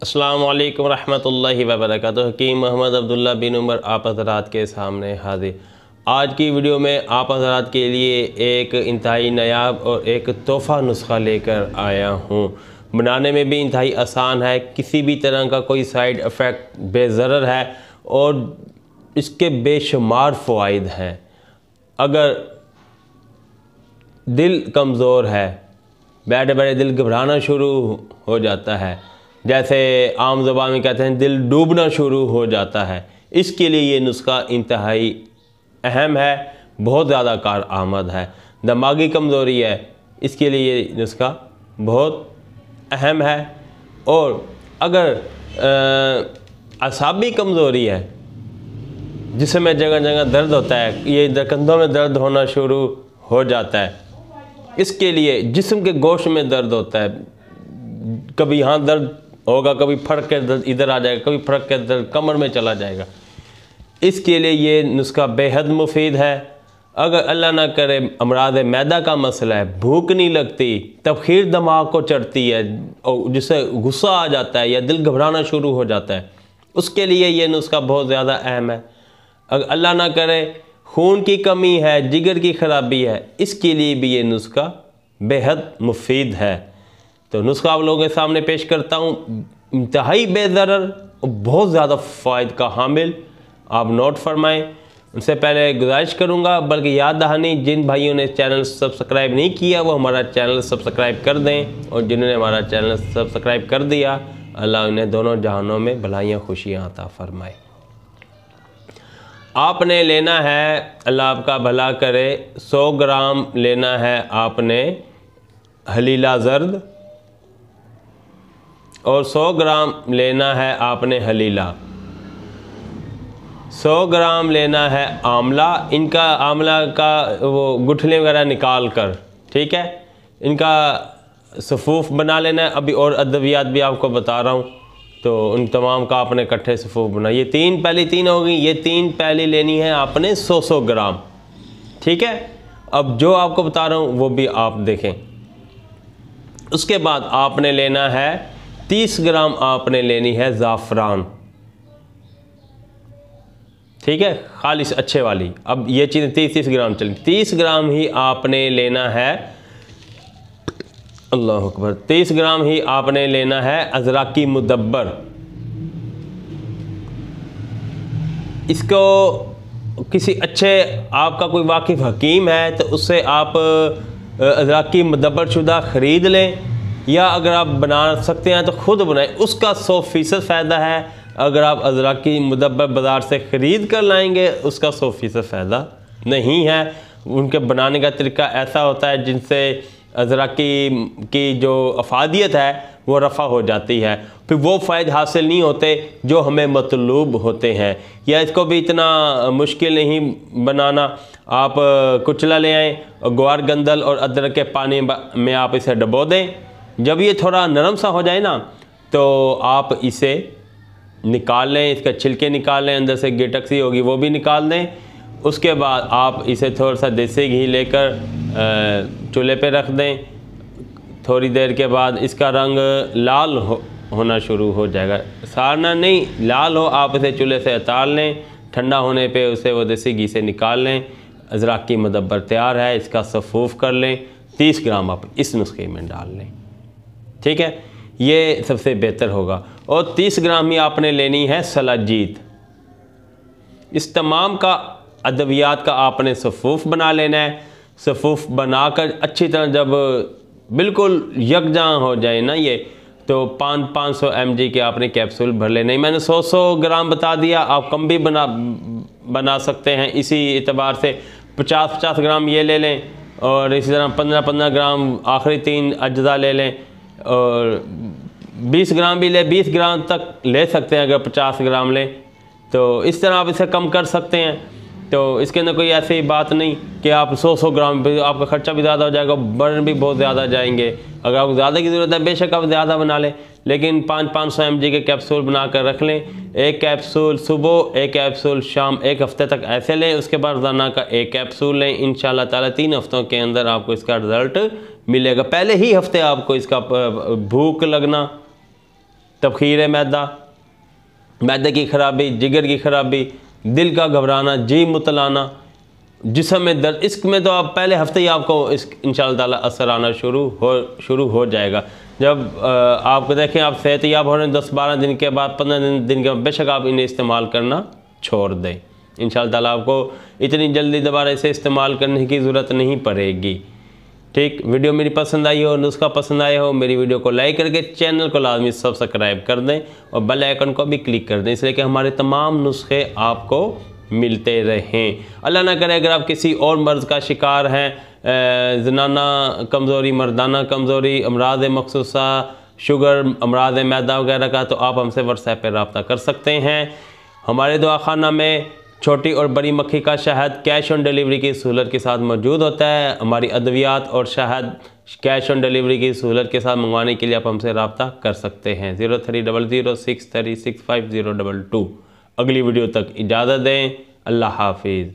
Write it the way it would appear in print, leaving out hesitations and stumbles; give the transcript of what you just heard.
अस्सलामु अलैकुम रहमतुल्लाहि व बरकातुहू। हकीम मोहम्मद अब्दुल्ला बिन उमर आप हज़रात के सामने हाजिर। आज की वीडियो में आप हज़रात के लिए एक इंतहाई नायाब और एक तोहफ़ा नुस्खा लेकर आया हूँ। बनाने में भी इंतहाई आसान है, किसी भी तरह का कोई साइड इफ़ेक्ट बेज़रर है और इसके बेशुमार फ़वाइद हैं। अगर दिल कमज़ोर है, बैठे बैठे दिल घबराना शुरू हो जाता है, जैसे आम ज़बान में कहते हैं दिल डूबना शुरू हो जाता है, इसके लिए ये नुस्खा इंतहाई अहम है, बहुत ज़्यादा कारआमद है। दिमागी कमज़ोरी है, इसके लिए ये नुस्खा बहुत अहम है। और अगर असाबी कमज़ोरी है, जिसमें जगह जगह दर्द होता है, ये कंधों में दर्द होना शुरू हो जाता है, इसके लिए जिस्म के गोश्त में दर्द होता है, कभी यहाँ दर्द होगा, कभी फड़क के दर्द इधर आ जाएगा, कभी फड़क के दर्द कमर में चला जाएगा, इसके लिए ये नुस्खा बेहद मुफीद है। अगर अल्लाह ना करे अमराद मैदा का मसला है, भूख नहीं लगती, तबखीर दिमाग को चढ़ती है और जिससे गुस्सा आ जाता है या दिल घबराना शुरू हो जाता है, उसके लिए ये नुस्खा बहुत ज़्यादा अहम है। अगर अल्लाह ना करे खून की कमी है, जिगर की ख़राबी है, इसके लिए भी ये नुस्खा बेहद मुफीद है। तो नुस्खा आप लोगों के सामने पेश करता हूँ, इंतहाई बेज़रर और बहुत ज़्यादा फ़ायदे का हामिल। आप नोट फरमाएँ। उनसे पहले गुजारिश करूँगा, बल्कि याद दहानी, जिन भाइयों ने चैनल सब्सक्राइब नहीं किया वो हमारा चैनल सब्सक्राइब कर दें, और जिन्होंने हमारा चैनल सब्सक्राइब कर दिया, अल्लाह उन्हें दोनों जहानों में भलाइयाँ खुशियाँ अता फरमाए। आपने लेना है, अल्लाह आपका भला करे, 100 ग्राम लेना है आपने हलीला ज़र्द, और 100 ग्राम लेना है आपने हलीला, 100 ग्राम लेना है आंवला। इनका आंवला का वो गुठली वगैरह निकाल कर, ठीक है, इनका सफ़ूफ़ बना लेना है। अभी और अदवियात भी आपको बता रहा हूँ, तो उन तमाम का आपने इकट्ठे सफ़ूफ़ बना। ये तीन हो गई, ये 3 प्याली लेनी है आपने 100 ग्राम, ठीक है। अब जो आपको बता रहा हूँ वो भी आप देखें। उसके बाद आपने लेना है 30 ग्राम आपने लेनी है ज़ाफ़रान, ठीक है, खालिस अच्छे वाली। अब ये चीज़ें 30 ग्राम चलें, 30 ग्राम ही आपने लेना है, अल्लाह अकबर, 30 ग्राम ही आपने लेना है अज़राकी मुदब्बर। इसको किसी अच्छे, आपका कोई वाकिफ़ हकीम है तो उससे आप अज़राकी मुदब्बर शुदा ख़रीद लें, या अगर आप बना सकते हैं तो ख़ुद बनाएं, उसका 100% फ़ायदा है। अगर आप अज़राकी मुदब्बर बाज़ार से ख़रीद कर लाएंगे, उसका 100% फ़ायदा नहीं है। उनके बनाने का तरीका ऐसा होता है जिनसे अज़राकी की जो अफादियत है वो रफ़ा हो जाती है, फिर वो फ़ायदे हासिल नहीं होते जो हमें मतलूब होते हैं। या इसको भी इतना मुश्किल नहीं बनाना, आप कुचला ले आएँ, ग्वार गंदल और अदरक के पानी में आप इसे डबो दें। जब ये थोड़ा नरम सा हो जाए ना, तो आप इसे निकाल लें, इसका छिलके निकाल लें, अंदर से गिटक सी होगी वो भी निकाल दें। उसके बाद आप इसे थोड़ा सा देसी घी लेकर चूल्हे पे रख दें। थोड़ी देर के बाद इसका रंग लाल होना शुरू हो जाएगा, सारना नहीं, लाल हो, आप इसे चूल्हे से उतार लें। ठंडा होने पे उसे वो देसी घी से निकाल लें। अज़राकी मुदब्बर तैयार है, इसका सफ़ूफ़ कर लें। 30 ग्राम आप इस नुस्खे में डाल लें, ठीक है, ये सबसे बेहतर होगा। और 30 ग्राम ही आपने लेनी है सलाजीत। इस तमाम का अदवियात का आपने सफ़ूफ़ बना लेना है। सफ़ूफ़ बनाकर अच्छी तरह जब बिल्कुल यकजां हो जाए ना ये, तो 500 mg के आपने कैप्सूल भर लेने। मैंने 100 ग्राम बता दिया, आप कम भी बना सकते हैं। इसी एतबार से 50 ग्राम ये ले लें, और इसी तरह 15 ग्राम आखिरी 3 अज्जा ले लें, और 20 ग्राम भी ले, 20 ग्राम तक ले सकते हैं अगर 50 ग्राम लें, तो इस तरह आप इसे कम कर सकते हैं। तो इसके अंदर कोई ऐसी बात नहीं कि आप 100 ग्राम भी, आपका ख़र्चा भी ज़्यादा हो जाएगा, बर्न भी बहुत ज़्यादा जाएंगे। अगर आपको ज़्यादा की ज़रूरत है बेशक आप ज़्यादा बना लें, लेकिन 500 mg के कैप्सूल बना कर रख लें। एक कैप्सूल सुबह, एक कैप्सूल शाम, 1 हफ़्ते तक ऐसे लें। उसके बाद रोज़ाना का 1 कैप्सूल लें। इंशाअल्लाह ताला 3 हफ्तों के अंदर आपको इसका रिज़ल्ट मिलेगा। पहले ही हफ्ते आपको इसका भूख लगना, तबखीर मैदा, मैदे की खराबी, जिगर की खराबी, दिल का घबराना, जी मुतलाना, जिस्म में दर्द, इसमें तो आप पहले हफ्ते ही आपको इस इंशाअल्लाह ताला असर आना शुरू हो जाएगा। जब आपको देखें आप सेहतयाब हो रहे हैं 10-12 दिन के बाद, 15 दिन के बाद, बेशक आप इन्हें इस्तेमाल करना छोड़ दें। इंशाअल्लाह ताला आपको इतनी जल्दी दोबारा इसे इस्तेमाल करने की ज़रूरत नहीं पड़ेगी। ठीक, वीडियो मेरी पसंद आई हो, नुस्खा पसंद आया हो, मेरी वीडियो को लाइक करके चैनल को लाजमी सब्सक्राइब कर दें और बेल आइकन को भी क्लिक कर दें, इसलिए कि हमारे तमाम नुस्खे आपको मिलते रहें। अल्लाह ना करे अगर आप किसी और मर्ज़ का शिकार हैं, जनाना कमज़ोरी, मर्दाना कमज़ोरी, अमराज मखसूसा, शुगर, अमराज मैदा वगैरह का, तो आप हमसे व्हाट्सएप पर रब्ता कर सकते हैं। हमारे दवाखाना में छोटी और बड़ी मक्खी का शहद कैश ऑन डिलीवरी की सहूलत के साथ मौजूद होता है। हमारी अद्वियात और शहद कैश ऑन डिलीवरी की सहूलत के साथ मंगवाने के लिए आप हमसे रब्ता कर सकते हैं। 03006365 022। अगली वीडियो तक इजाज़त दें। अल्लाह हाफिज़।